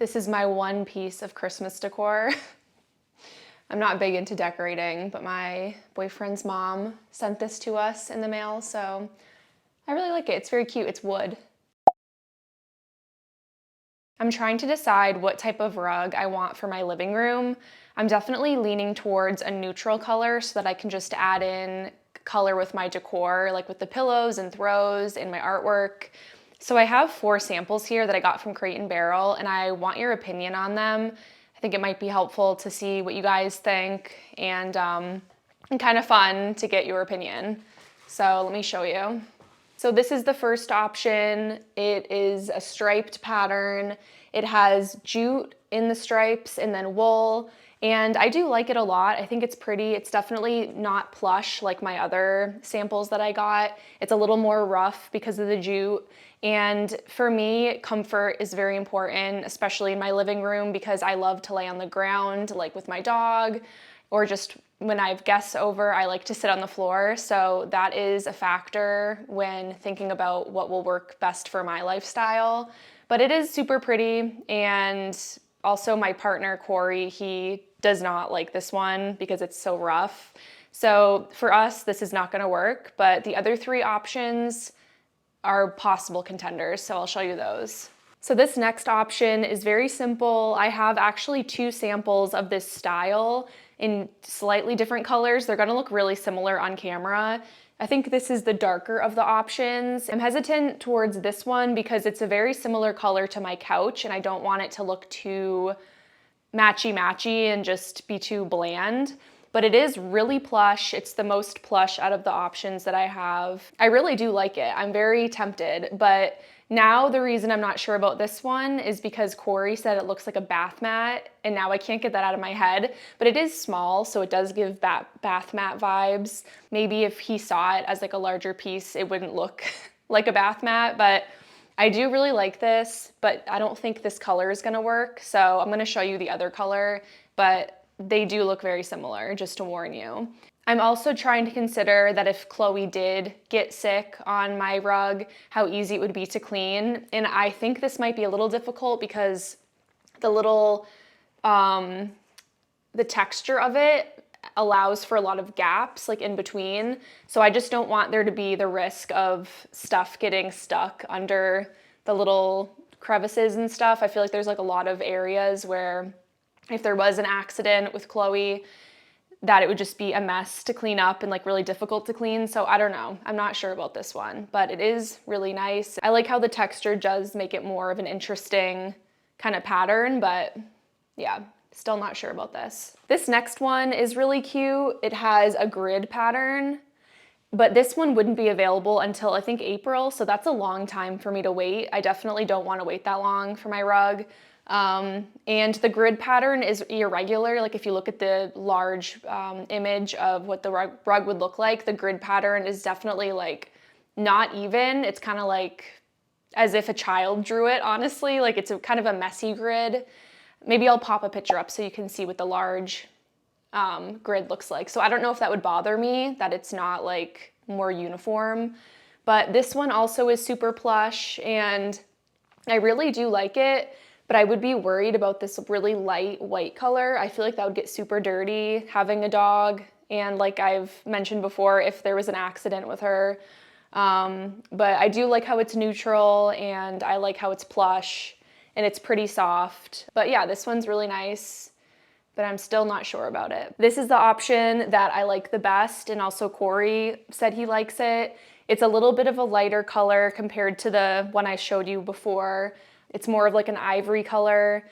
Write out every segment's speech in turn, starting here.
This is my one piece of Christmas decor. I'm not big into decorating, but my boyfriend's mom sent this to us in the mail, so I really like it. It's very cute. It's wood. I'm trying to decide what type of rug I want for my living room. I'm definitely leaning towards a neutral color so that I can just add in color with my decor, like with the pillows and throws and my artwork. So I have 4 samples here that I got from Crate and Barrel, and I want your opinion on them. I think it might be helpful to see what you guys think, and kind of fun to get your opinion. So let me show you. So this is the first option. It is a striped pattern. It has jute in the stripes and then wool, and I do like it a lot. I think it's pretty. It's definitely not plush like my other samples that I got. It's a little more rough because of the jute. And for me, comfort is very important, especially in my living room, because I love to lay on the ground, like with my dog, or just when I have guests over, I like to sit on the floor. So that is a factor when thinking about what will work best for my lifestyle. But it is super pretty, and also my partner, Corey, he does not like this one because it's so rough. So for us, this is not gonna work, but the other 3 options are possible contenders, so I'll show you those. So this next option is very simple. I have actually 2 samples of this style in slightly different colors. They're gonna look really similar on camera. I think this is the darker of the options. I'm hesitant towards this one because it's a very similar color to my couch, and I don't want it to look too matchy-matchy and just be too bland. But it is really plush. It's the most plush out of the options that I have. I really do like it. I'm very tempted, but now the reason I'm not sure about this one is because Corey said it looks like a bath mat, and now I can't get that out of my head. But it is small, so it does give bath mat vibes. Maybe if he saw it as like a larger piece, it wouldn't look like a bath mat, but I do really like this, but I don't think this color is gonna work. So I'm gonna show you the other color, but they do look very similar, just to warn you. I'm also trying to consider that if Chloe did get sick on my rug, how easy it would be to clean. And I think this might be a little difficult because the little, the texture of it allows for a lot of gaps like in between. So I just don't want there to be the risk of stuff getting stuck under the little crevices and stuff. I feel like there's like a lot of areas where if there was an accident with Chloe, that it would just be a mess to clean up and like really difficult to clean. So I don't know. I'm not sure about this one, but it is really nice. I like how the texture does make it more of an interesting kind of pattern, but yeah, still not sure about this. This next one is really cute. It has a grid pattern, but this one wouldn't be available until I think April. So that's a long time for me to wait. I definitely don't want to wait that long for my rug. And the grid pattern is irregular. Like if you look at the large image of what the rug would look like, the grid pattern is definitely like not even. It's kind of like as if a child drew it, honestly. Like it's a kind of a messy grid. Maybe I'll pop a picture up so you can see what the large grid looks like. So I don't know if that would bother me, that it's not like more uniform. But this one also is super plush, and I really do like it. But I would be worried about this really light white color. I feel like that would get super dirty having a dog. And like I've mentioned before, if there was an accident with her. But I do like how it's neutral, and I like how it's plush and it's pretty soft. But yeah, this one's really nice, but I'm still not sure about it. This is the option that I like the best, and also Corey said he likes it. It's a little bit of a lighter color compared to the one I showed you before. It's more of like an ivory color,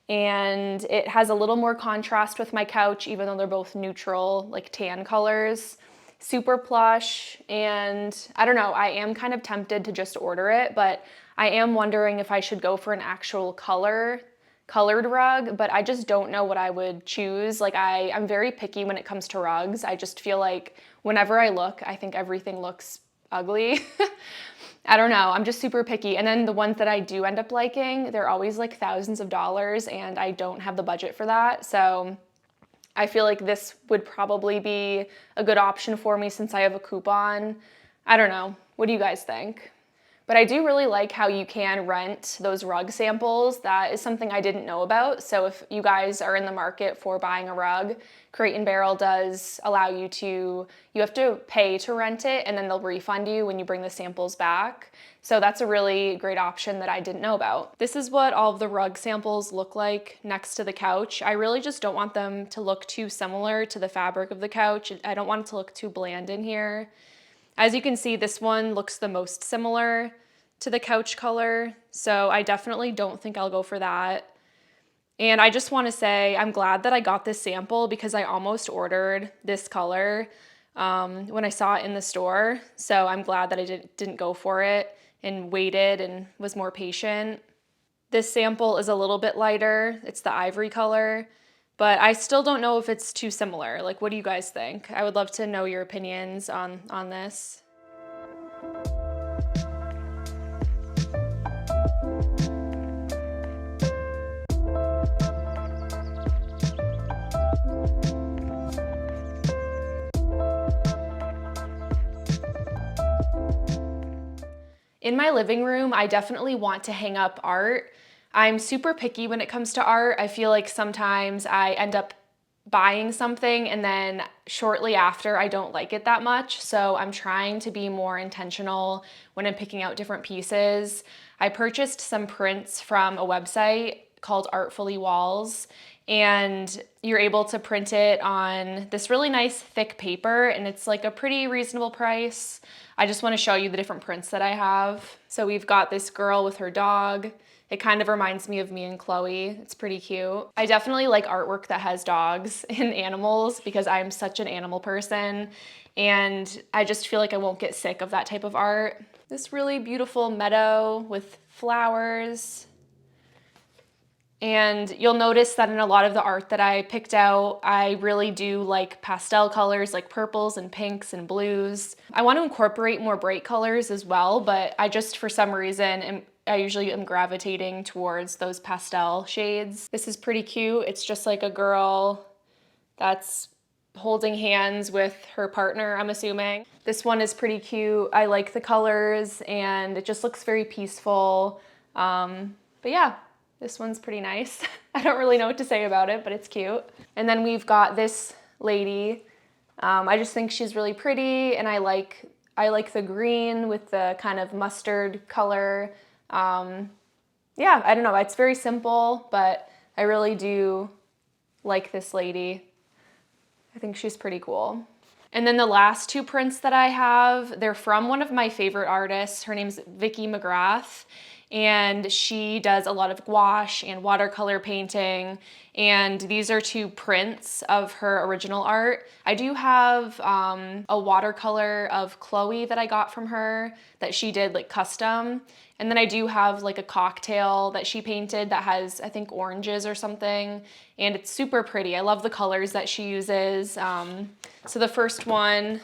and it has a little more contrast with my couch, even though they're both neutral, like tan colors. Super plush, and I don't know, I am kind of tempted to just order it, but I am wondering if I should go for an actual colored rug, but I just don't know what I would choose. Like I'm very picky when it comes to rugs. I just feel like whenever I look, I think everything looks ugly. I don't know, I'm just super picky. And then the ones that I do end up liking, they're always like thousands of dollars, and I don't have the budget for that. So I feel like this would probably be a good option for me since I have a coupon. I don't know, what do you guys think? But I do really like how you can rent those rug samples. That is something I didn't know about. So if you guys are in the market for buying a rug, Crate & Barrel does allow you to, you have to pay to rent it and then they'll refund you when you bring the samples back. So that's a really great option that I didn't know about. This is what all of the rug samples look like next to the couch. I really just don't want them to look too similar to the fabric of the couch. I don't want it to look too bland in here. As you can see, this one looks the most similar to the couch color, so I definitely don't think I'll go for that. And I just want to say I'm glad that I got this sample because I almost ordered this color when I saw it in the store. So I'm glad that I didn't go for it and waited and was more patient. This sample is a little bit lighter. It's the ivory color, but I still don't know if it's too similar. Like, what do you guys think? I would love to know your opinions on this. In my living room, I definitely want to hang up art. I'm super picky when it comes to art. I feel like sometimes I end up buying something and then shortly after I don't like it that much. So I'm trying to be more intentional when I'm picking out different pieces. I purchased some prints from a website called Artfully Walls, and you're able to print it on this really nice thick paper, and it's like a pretty reasonable price. I just want to show you the different prints that I have. So we've got this girl with her dog. It kind of reminds me of me and Chloe. It's pretty cute. I definitely like artwork that has dogs and animals because I'm such an animal person, and I just feel like I won't get sick of that type of art. This really beautiful meadow with flowers. And you'll notice that in a lot of the art that I picked out, I really do like pastel colors like purples and pinks and blues. I want to incorporate more bright colors as well, but I just, for some reason, I usually am gravitating towards those pastel shades. This is pretty cute. It's just like a girl that's holding hands with her partner, I'm assuming. This one is pretty cute. I like the colors and it just looks very peaceful. But yeah. This one's pretty nice. I don't really know what to say about it, but it's cute. And then we've got this lady. I just think she's really pretty, and I like the green with the kind of mustard color. Yeah, I don't know. It's very simple, but I really do like this lady. I think she's pretty cool. And then the last two prints that I have, they're from one of my favorite artists. Her name's Vicky McGrath. And she does a lot of gouache and watercolor painting, and these are two prints of her original art. I do have a watercolor of Chloe that I got from her that she did like custom, and then I do have like a cocktail that she painted that has, I think, oranges or something, and it's super pretty. I love the colors that she uses. So the first one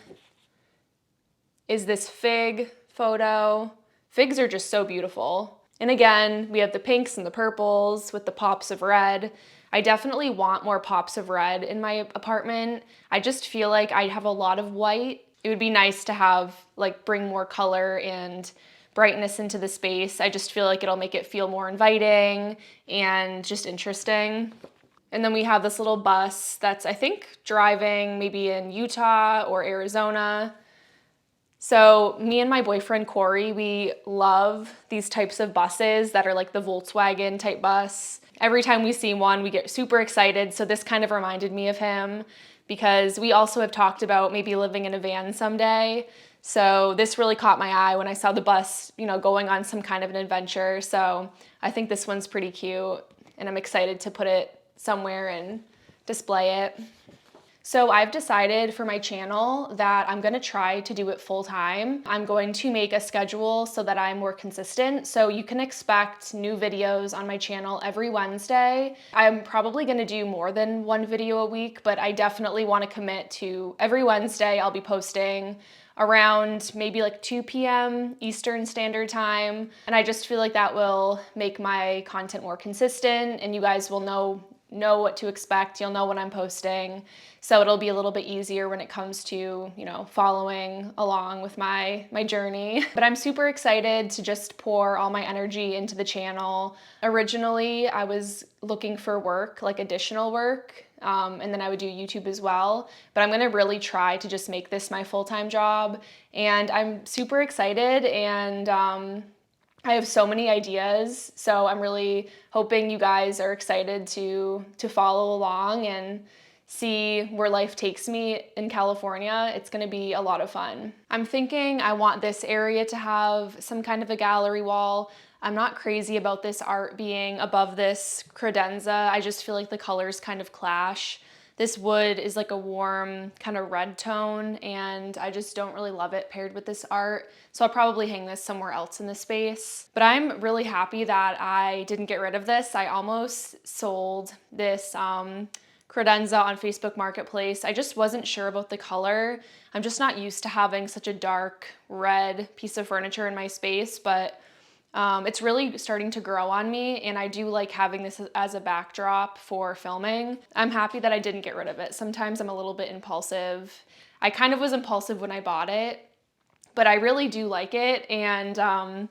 is this fig photo. Figs are just so beautiful. And again, we have the pinks and the purples with the pops of red. I definitely want more pops of red in my apartment. I just feel like I have a lot of white. It would be nice to have, like, bring more color and brightness into the space. I just feel like it'll make it feel more inviting and just interesting. And then we have this little bus that's, I think, driving maybe in Utah or Arizona. So me and my boyfriend, Corey, we love these types of buses that are like the Volkswagen type bus. Every time we see one, we get super excited. So this kind of reminded me of him because we also have talked about maybe living in a van someday. So this really caught my eye when I saw the bus, you know, going on some kind of an adventure. So I think this one's pretty cute and I'm excited to put it somewhere and display it. So I've decided for my channel that I'm gonna try to do it full time. I'm going to make a schedule so that I'm more consistent. So you can expect new videos on my channel every Wednesday. I'm probably gonna do more than one video a week, but I definitely wanna commit to every Wednesday I'll be posting around maybe like 2 p.m. Eastern Standard Time. And I just feel like that will make my content more consistent and you guys will know know what to expect. You'll know when I'm posting. So it'll be a little bit easier when it comes to, you know, following along with my journey. But I'm super excited to just pour all my energy into the channel. Originally, I was looking for work, like additional work, and then I would do YouTube as well. But I'm gonna really try to just make this my full-time job. And I'm super excited, and I have so many ideas, so I'm really hoping you guys are excited to follow along and see where life takes me in California. It's gonna be a lot of fun. I'm thinking I want this area to have some kind of a gallery wall. I'm not crazy about this art being above this credenza. I just feel like the colors kind of clash. This wood is like a warm kind of red tone, and I just don't really love it paired with this art. So I'll probably hang this somewhere else in the space. But I'm really happy that I didn't get rid of this. I almost sold this credenza on Facebook Marketplace. I just wasn't sure about the color. I'm just not used to having such a dark red piece of furniture in my space, but it's really starting to grow on me, and I do like having this as a backdrop for filming. I'm happy that I didn't get rid of it. Sometimes I'm a little bit impulsive. I kind of was impulsive when I bought it, but I really do like it, and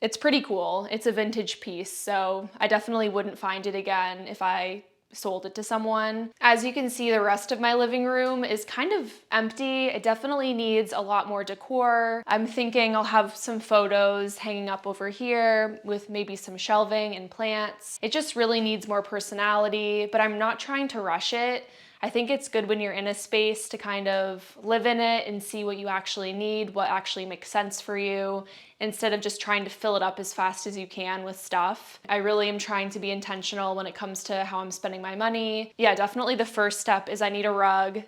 it's pretty cool. It's a vintage piece, so I definitely wouldn't find it again if I sold it to someone. As you can see, the rest of my living room is kind of empty. It definitely needs a lot more decor. I'm thinking I'll have some photos hanging up over here with maybe some shelving and plants. It just really needs more personality, but I'm not trying to rush it. I think it's good when you're in a space to kind of live in it and see what you actually need, what actually makes sense for you, instead of just trying to fill it up as fast as you can with stuff. I really am trying to be intentional when it comes to how I'm spending my money. Yeah, definitely the first step is I need a rug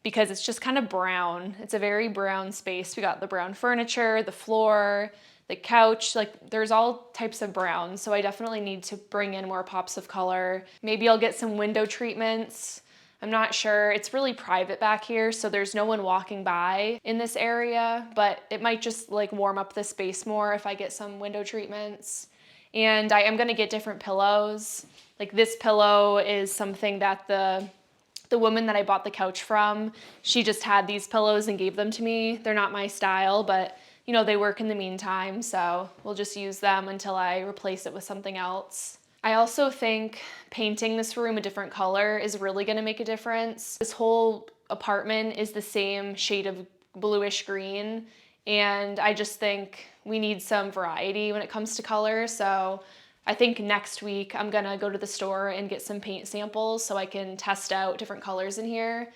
because it's just kind of brown. It's a very brown space. We got the brown furniture, the floor, the couch, like there's all types of browns. So I definitely need to bring in more pops of color. Maybe I'll get some window treatments. I'm not sure. It's really private back here, so there's no one walking by in this area, but it might just like warm up the space more if I get some window treatments. And I am gonna get different pillows. Like this pillow is something that the woman that I bought the couch from, she just had these pillows and gave them to me. They're not my style, but you know, they work in the meantime, so we'll just use them until I replace it with something else. I also think painting this room a different color is really gonna make a difference. This whole apartment is the same shade of bluish green, and I just think we need some variety when it comes to color. So I think next week I'm gonna go to the store and get some paint samples so I can test out different colors in here.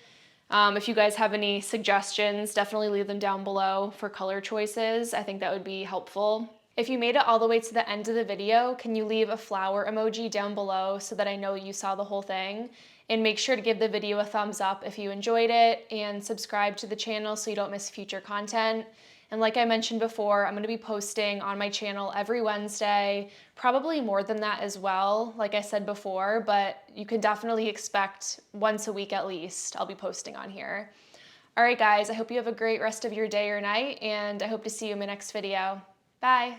If you guys have any suggestions, definitely leave them down below for color choices. I think that would be helpful. If you made it all the way to the end of the video, can you leave a flower emoji down below so that I know you saw the whole thing? And make sure to give the video a thumbs up if you enjoyed it, and subscribe to the channel so you don't miss future content. And like I mentioned before, I'm gonna be posting on my channel every Wednesday, probably more than that as well, like I said before, but you can definitely expect once a week at least I'll be posting on here. All right guys, I hope you have a great rest of your day or night, and I hope to see you in my next video. Bye.